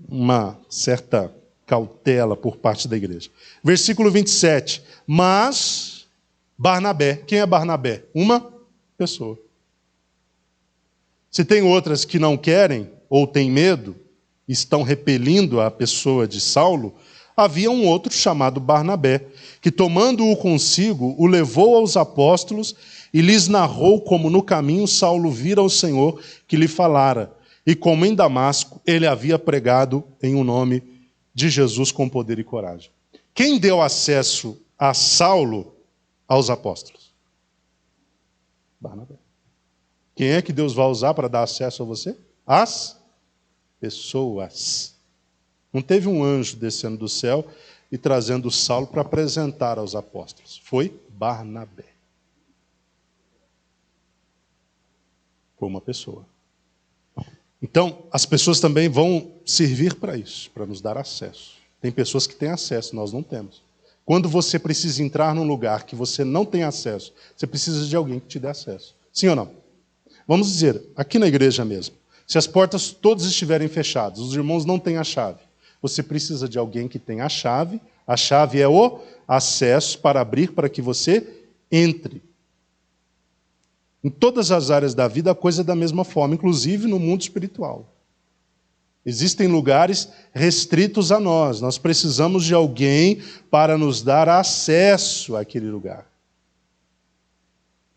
uma certa cautela por parte da igreja. Versículo 27. Mas Barnabé, quem é Barnabé? Uma pessoa. Se tem outras que não querem, ou têm medo, estão repelindo a pessoa de Saulo, havia um outro chamado Barnabé, que tomando-o consigo, o levou aos apóstolos e lhes narrou como no caminho Saulo vira o Senhor que lhe falara, e como em Damasco ele havia pregado em o nome de Jesus com poder e coragem. Quem deu acesso a Saulo aos apóstolos? Barnabé. Quem é que Deus vai usar para dar acesso a você? As pessoas. Não teve um anjo descendo do céu e trazendo Saulo para apresentar aos apóstolos. Foi Barnabé. Foi uma pessoa. Então, as pessoas também vão servir para isso, para nos dar acesso. Tem pessoas que têm acesso, nós não temos. Quando você precisa entrar num lugar que você não tem acesso, você precisa de alguém que te dê acesso. Sim ou não? Vamos dizer, aqui na igreja mesmo, se as portas todas estiverem fechadas, os irmãos não têm a chave, você precisa de alguém que tenha a chave é o acesso para abrir para que você entre. Em todas as áreas da vida, a coisa é da mesma forma, inclusive no mundo espiritual. Existem lugares restritos a nós. Nós precisamos de alguém para nos dar acesso àquele lugar.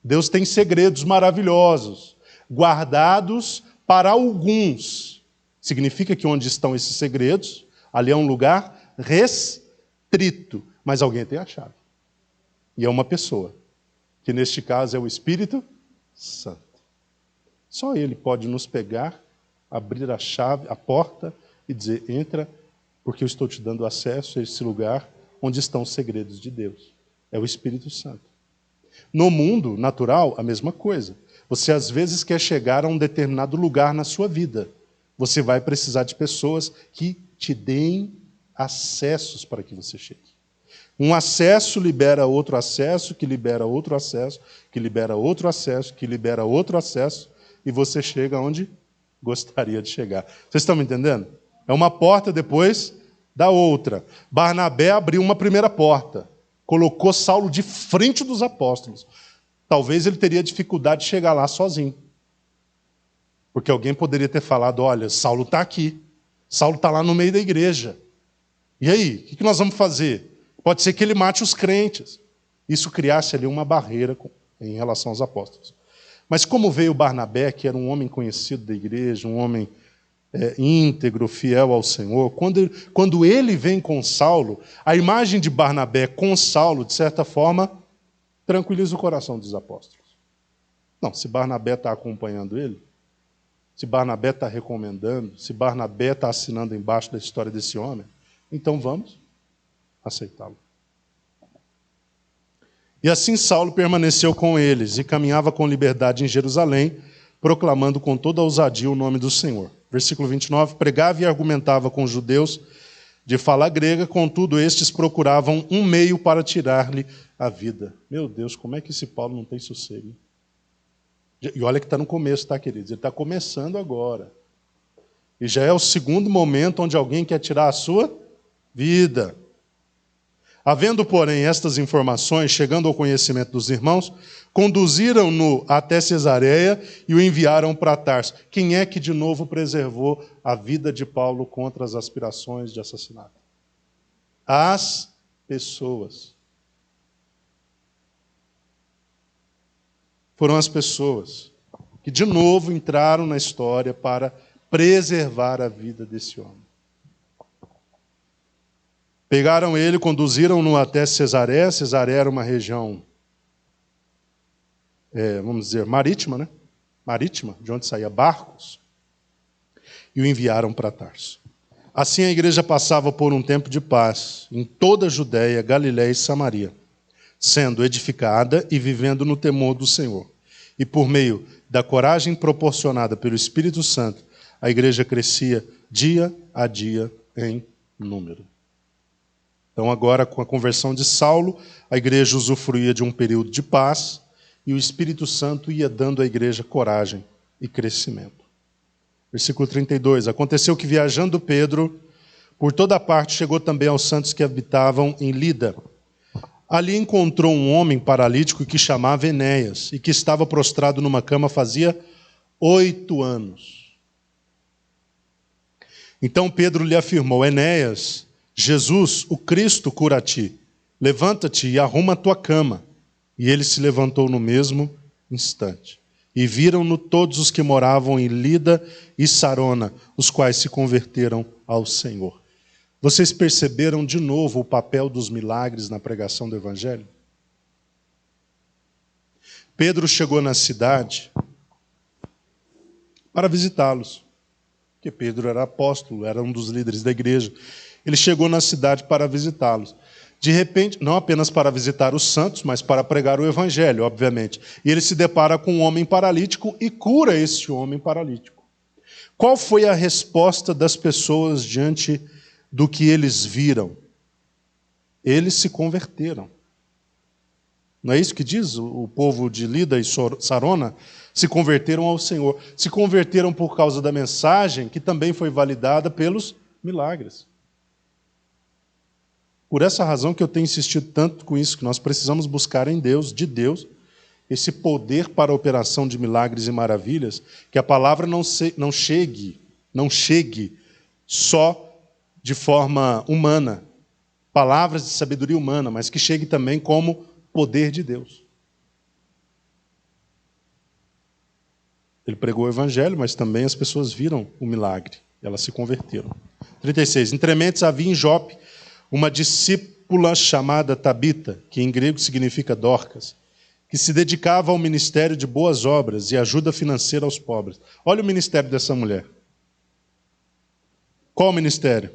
Deus tem segredos maravilhosos, guardados para alguns. Significa que onde estão esses segredos, ali é um lugar restrito. Mas alguém tem a chave. E é uma pessoa, que neste caso é o Espírito Santo. Só Ele pode nos pegar, abrir a chave, a porta e dizer, entra, porque eu estou te dando acesso a esse lugar onde estão os segredos de Deus. É o Espírito Santo. No mundo natural, a mesma coisa. Você às vezes quer chegar a um determinado lugar na sua vida. Você vai precisar de pessoas que te deem acessos para que você chegue. Um acesso libera outro acesso, que libera outro acesso, que libera outro acesso, que libera outro acesso, e você chega onde gostaria de chegar. Vocês estão me entendendo? É uma porta depois da outra. Barnabé abriu uma primeira porta, colocou Saulo de frente dos apóstolos. Talvez ele teria dificuldade de chegar lá sozinho. Porque alguém poderia ter falado, olha, Saulo está aqui. Saulo está lá no meio da igreja. E aí, o que nós vamos fazer? Pode ser que ele mate os crentes. Isso criasse ali uma barreira em relação aos apóstolos. Mas como veio Barnabé, que era um homem conhecido da igreja, um homem íntegro, fiel ao Senhor, quando ele vem com Saulo, a imagem de Barnabé com Saulo, de certa forma, tranquiliza o coração dos apóstolos. Não, se Barnabé está acompanhando ele, se Barnabé está recomendando, se Barnabé está assinando embaixo da história desse homem, então vamos aceitá-lo. E assim Saulo permaneceu com eles e caminhava com liberdade em Jerusalém, proclamando com toda ousadia o nome do Senhor. Versículo 29, pregava e argumentava com os judeus de fala grega, contudo estes procuravam um meio para tirar-lhe a vida. Meu Deus, como é que esse Paulo não tem sossego? E olha que está no começo, tá, queridos? Ele está começando agora. E já é o segundo momento onde alguém quer tirar a sua vida. Havendo, porém, estas informações, chegando ao conhecimento dos irmãos, conduziram-no até Cesareia e o enviaram para Tarso. Quem é que de novo preservou a vida de Paulo contra as aspirações de assassinato? As pessoas. Foram as pessoas que de novo entraram na história para preservar a vida desse homem. Pegaram ele, conduziram-no até Cesareia. Cesareia era uma região, vamos dizer, marítima, né? Marítima, de onde saía barcos. E o enviaram para Tarso. Assim a igreja passava por um tempo de paz em toda a Judéia, Galiléia e Samaria, sendo edificada e vivendo no temor do Senhor. E por meio da coragem proporcionada pelo Espírito Santo, a igreja crescia dia a dia em número. Então agora, com a conversão de Saulo, a igreja usufruía de um período de paz e o Espírito Santo ia dando à igreja coragem e crescimento. Versículo 32. Aconteceu que, viajando Pedro, por toda parte chegou também aos santos que habitavam em Lida. Ali encontrou um homem paralítico que chamava Enéas e que estava prostrado numa cama fazia 8 anos. Então Pedro lhe afirmou: Enéas, Jesus, o Cristo, cura a ti. Levanta-te e arruma a tua cama. E ele se levantou no mesmo instante. E viram-no todos os que moravam em Lida e Sarona, os quais se converteram ao Senhor. Vocês perceberam de novo o papel dos milagres na pregação do Evangelho? Pedro chegou na cidade para visitá-los, porque Pedro era apóstolo, era um dos líderes da igreja. Ele chegou na cidade para visitá-los. De repente, não apenas para visitar os santos, mas para pregar o Evangelho, obviamente. E ele se depara com um homem paralítico e cura esse homem paralítico. Qual foi a resposta das pessoas diante do que eles viram? Eles se converteram. Não é isso que diz o povo de Lida e Sarona? Se converteram ao Senhor. Se converteram por causa da mensagem que também foi validada pelos milagres. Por essa razão que eu tenho insistido tanto com isso, que nós precisamos buscar em Deus, de Deus, esse poder para a operação de milagres e maravilhas, que a palavra não chegue só de forma humana, palavras de sabedoria humana, mas que chegue também como poder de Deus. Ele pregou o Evangelho, mas também as pessoas viram o milagre, elas se converteram. 36. Entrementes havia em Jope uma discípula chamada Tabita, que em grego significa Dorcas, que se dedicava ao ministério de boas obras e ajuda financeira aos pobres. Olha o ministério dessa mulher. Qual o ministério?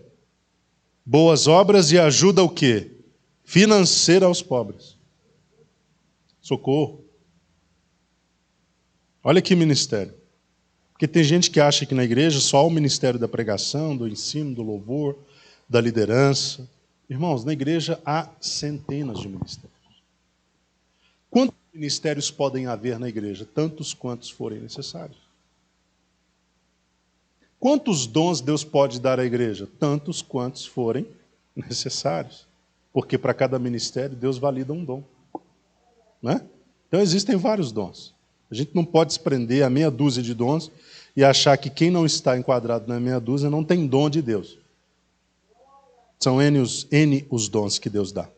Boas obras e ajuda o quê? Financeira aos pobres. Socorro. Olha que ministério. Porque tem gente que acha que na igreja só há o ministério da pregação, do ensino, do louvor, da liderança. Irmãos, na igreja há centenas de ministérios. Quantos ministérios podem haver na igreja? Tantos quantos forem necessários. Quantos dons Deus pode dar à igreja? Tantos quantos forem necessários. Porque para cada ministério Deus valida um dom. Né? Então existem vários dons. A gente não pode se prender a meia dúzia de dons e achar que quem não está enquadrado na meia dúzia não tem dom de Deus. São N os dons que Deus dá.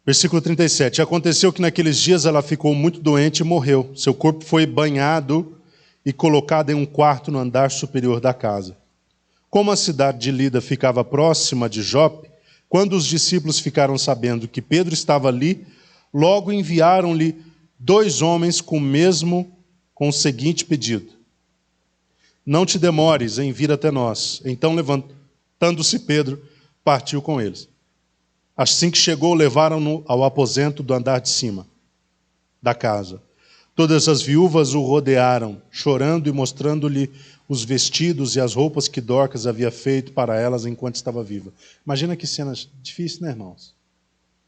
Versículo 37. Aconteceu que naqueles dias ela ficou muito doente e morreu. Seu corpo foi banhado e colocado em um quarto no andar superior da casa. Como a cidade de Lida ficava próxima de Jope, quando os discípulos ficaram sabendo que Pedro estava ali, logo enviaram-lhe 2 homens com o seguinte pedido: não te demores em vir até nós. Então, levantando-se Pedro, partiu com eles. Assim que chegou, levaram-no ao aposento do andar de cima da casa. Todas as viúvas o rodearam, chorando e mostrando-lhe os vestidos e as roupas que Dorcas havia feito para elas enquanto estava viva. Imagina que cena difícil, né, irmãos?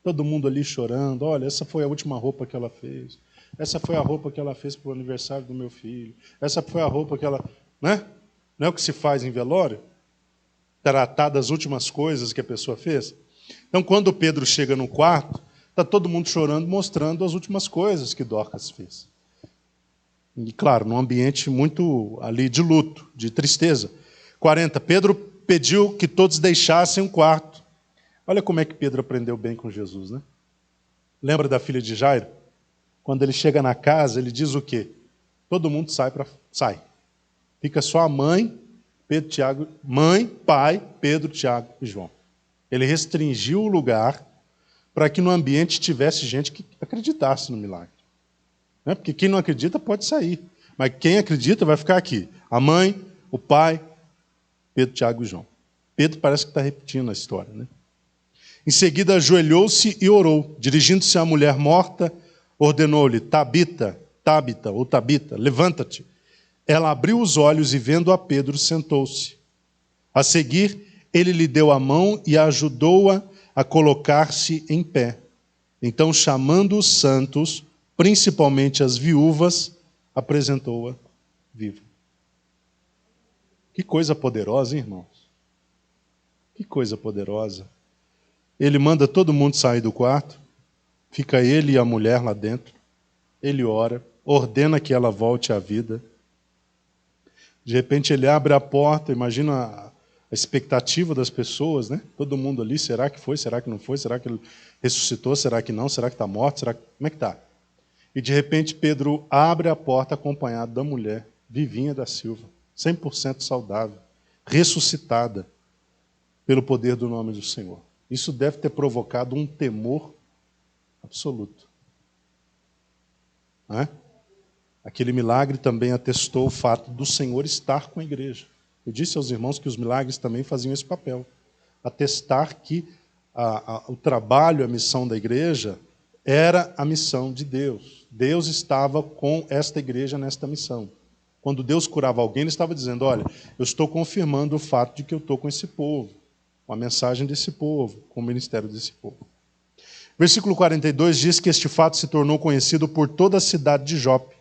Todo mundo ali chorando. Olha, essa foi a última roupa que ela fez. Essa foi a roupa que ela fez para o aniversário do meu filho. Essa foi a roupa que ela... Né? Não é o que se faz em velório? Tratar das últimas coisas que a pessoa fez? Então, quando Pedro chega no quarto, está todo mundo chorando, mostrando as últimas coisas que Dorcas fez. E, claro, num ambiente muito ali de luto, de tristeza. 40. Pedro pediu que todos deixassem um quarto. Olha como é que Pedro aprendeu bem com Jesus, né? Lembra da filha de Jairo? Quando ele chega na casa, ele diz o quê? Todo mundo sai. Fica só a mãe, Pedro, Tiago, mãe, pai, Pedro, Tiago e João. Ele restringiu o lugar para que no ambiente tivesse gente que acreditasse no milagre. Né? Porque quem não acredita pode sair. Mas quem acredita vai ficar aqui. A mãe, o pai, Pedro, Tiago e João. Pedro parece que está repetindo a história. Né? Em seguida, ajoelhou-se e orou. Dirigindo-se à mulher morta, ordenou-lhe: Tabita, levanta-te. Ela abriu os olhos e, vendo a Pedro, sentou-se. A seguir, Ele lhe deu a mão e ajudou-a a colocar-se em pé. Então, chamando os santos, principalmente as viúvas, apresentou-a viva. Que coisa poderosa, hein, irmãos? Que coisa poderosa. Ele manda todo mundo sair do quarto, fica ele e a mulher lá dentro, ele ora, ordena que ela volte à vida. De repente ele abre a porta, imagina a expectativa das pessoas, né? Todo mundo ali, será que foi, será que não foi, será que ele ressuscitou, será que não, será que está morto, como é que está? E de repente Pedro abre a porta acompanhado da mulher, Vivinha da Silva, 100% saudável, ressuscitada pelo poder do nome do Senhor. Isso deve ter provocado um temor absoluto. Não é? Aquele milagre também atestou o fato do Senhor estar com a igreja. Eu disse aos irmãos que os milagres também faziam esse papel. Atestar que o trabalho, a missão da igreja era a missão de Deus. Deus estava com esta igreja nesta missão. Quando Deus curava alguém, Ele estava dizendo, olha, eu estou confirmando o fato de que eu estou com esse povo, com a mensagem desse povo, com o ministério desse povo. Versículo 42 diz que este fato se tornou conhecido por toda a cidade de Jope,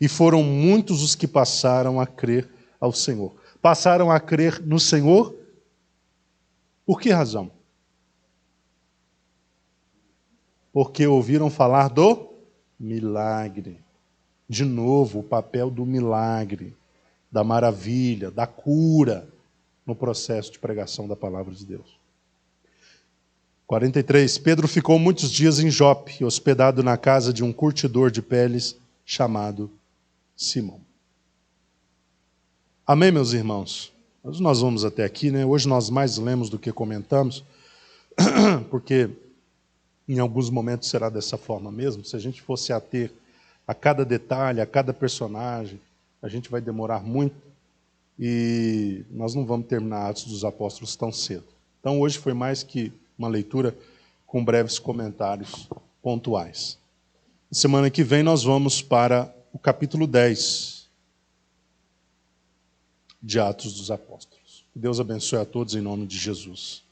e foram muitos os que passaram a crer ao Senhor. Passaram a crer no Senhor? Por que razão? Porque ouviram falar do milagre. De novo, o papel do milagre, da maravilha, da cura no processo de pregação da palavra de Deus. 43. Pedro ficou muitos dias em Jope, hospedado na casa de um curtidor de peles chamado Simão. Amém, meus irmãos? Nós vamos até aqui, né? Hoje nós mais lemos do que comentamos, porque em alguns momentos será dessa forma mesmo. Se a gente fosse ater a cada detalhe, a cada personagem, a gente vai demorar muito e nós não vamos terminar Atos dos Apóstolos tão cedo. Então hoje foi mais que uma leitura com breves comentários pontuais. Semana que vem nós vamos para o capítulo 10 de Atos dos Apóstolos. Que Deus abençoe a todos em nome de Jesus.